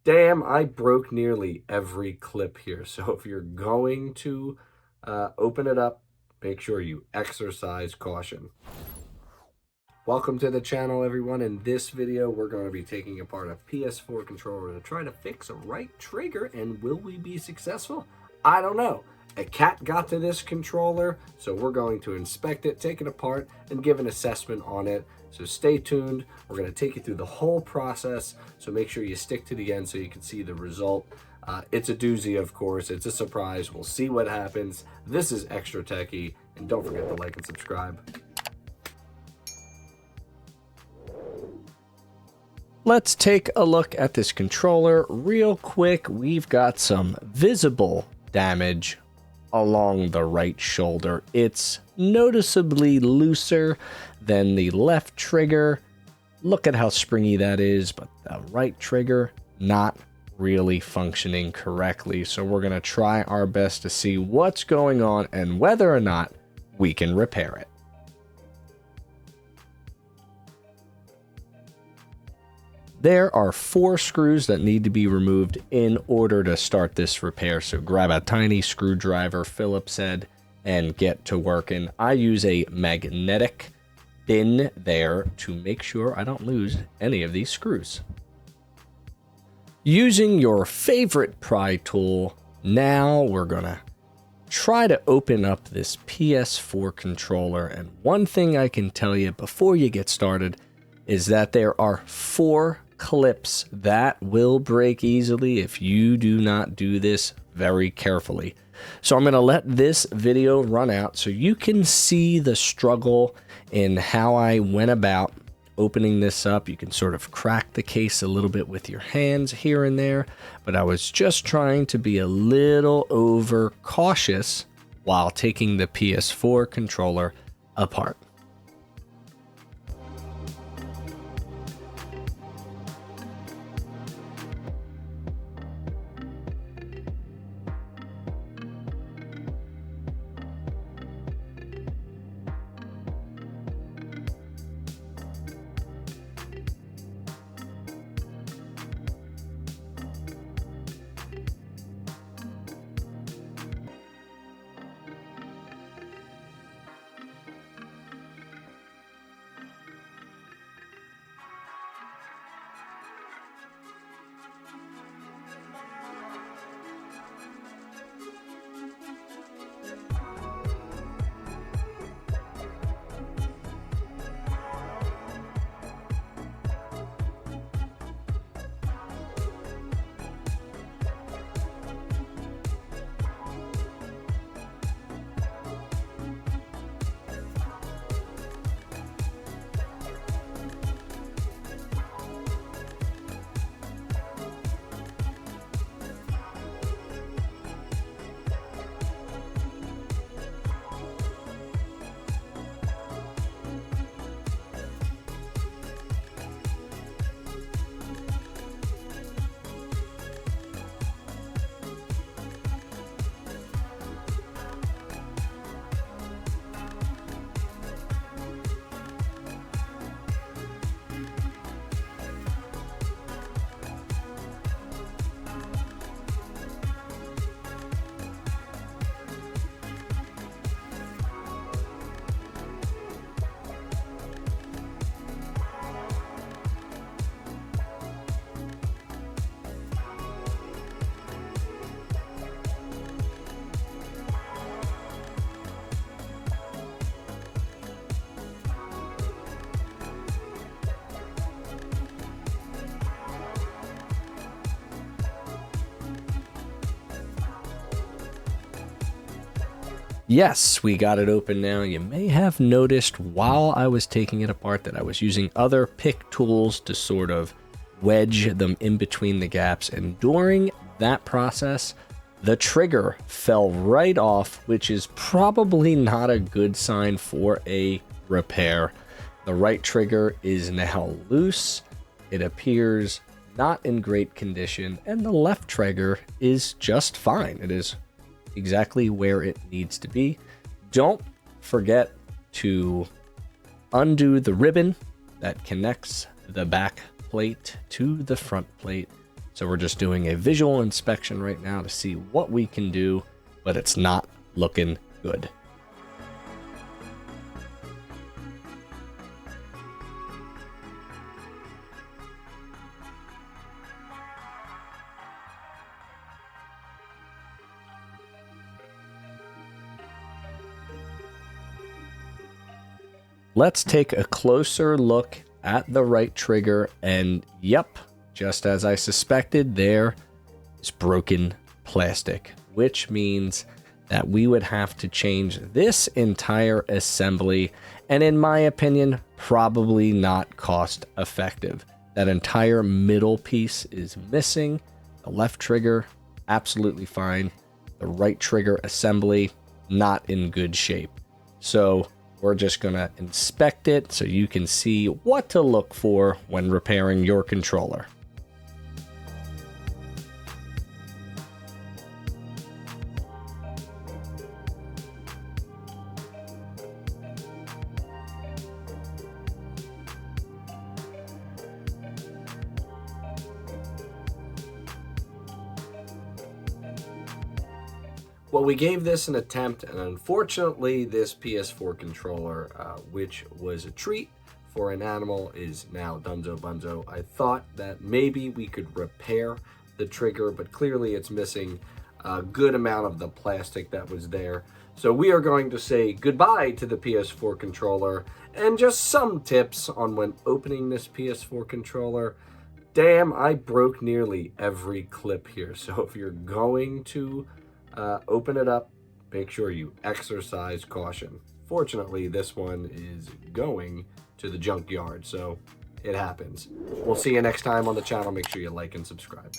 Damn, I broke nearly every clip here. So if you're going to open it up, make sure you exercise caution. Welcome to the channel, everyone. In this video, we're going to be taking apart a PS4 controller to try to fix a right trigger, and will we be successful? I don't know. A cat got to this controller, so we're going to inspect it, take it apart, and give an assessment on it. So stay tuned. We're going to take you through the whole process, so make sure you stick to the end so you can see the result. It's a doozy, of course. It's a surprise. We'll see what happens. This is Extra Techie, and don't forget to like and subscribe. Let's take a look at this controller real quick. We've got some visible damage along the right shoulder. It's noticeably looser than the left trigger. Look at how springy that is, but the right trigger not really functioning correctly. So we're going to try our best to see what's going on and whether or not we can repair it. There are 4 screws that need to be removed in order to start this repair. So grab a tiny screwdriver, Phillips head, and get to working. I use a magnetic bin there to make sure I don't lose any of these screws. Using your favorite pry tool, now we're gonna try to open up this PS4 controller. And one thing I can tell you before you get started is that there are 4 clips that will break easily if you do not do this very carefully. So I'm going to let this video run out so you can see the struggle in how I went about opening this up. You can sort of crack the case a little bit with your hands here and there, but I was just trying to be a little over cautious while taking the PS4 controller apart. Yes, we got it open now. You may have noticed while I was taking it apart that I was using other pick tools to sort of wedge them in between the gaps. And during that process, the trigger fell right off, which is probably not a good sign for a repair. The right trigger is now loose. It appears not in great condition, and the left trigger is just fine. It is exactly where it needs to be. Don't forget to undo the ribbon that connects the back plate to the front plate So we're just doing a visual inspection right now to see what we can do, but it's not looking good. Let's take a closer look at the right trigger, and yep, just as I suspected, there is broken plastic, which means that we would have to change this entire assembly, and in my opinion, probably not cost effective. That entire middle piece is missing. The left trigger, absolutely fine. The right trigger assembly, not in good shape. So we're just going to inspect it so you can see what to look for when repairing your controller. Well, we gave this an attempt, and unfortunately this PS4 controller, which was a treat for an animal, is now dunzo bunzo. I thought that maybe we could repair the trigger, but clearly it's missing a good amount of the plastic that was there. So we are going to say goodbye to the PS4 controller, and just some tips on when opening this PS4 controller. Damn, I broke nearly every clip here. So if you're going to open it up, make sure you exercise caution. Fortunately, this one is going to the junkyard, so it happens. We'll see you next time on the channel. Make sure you like and subscribe.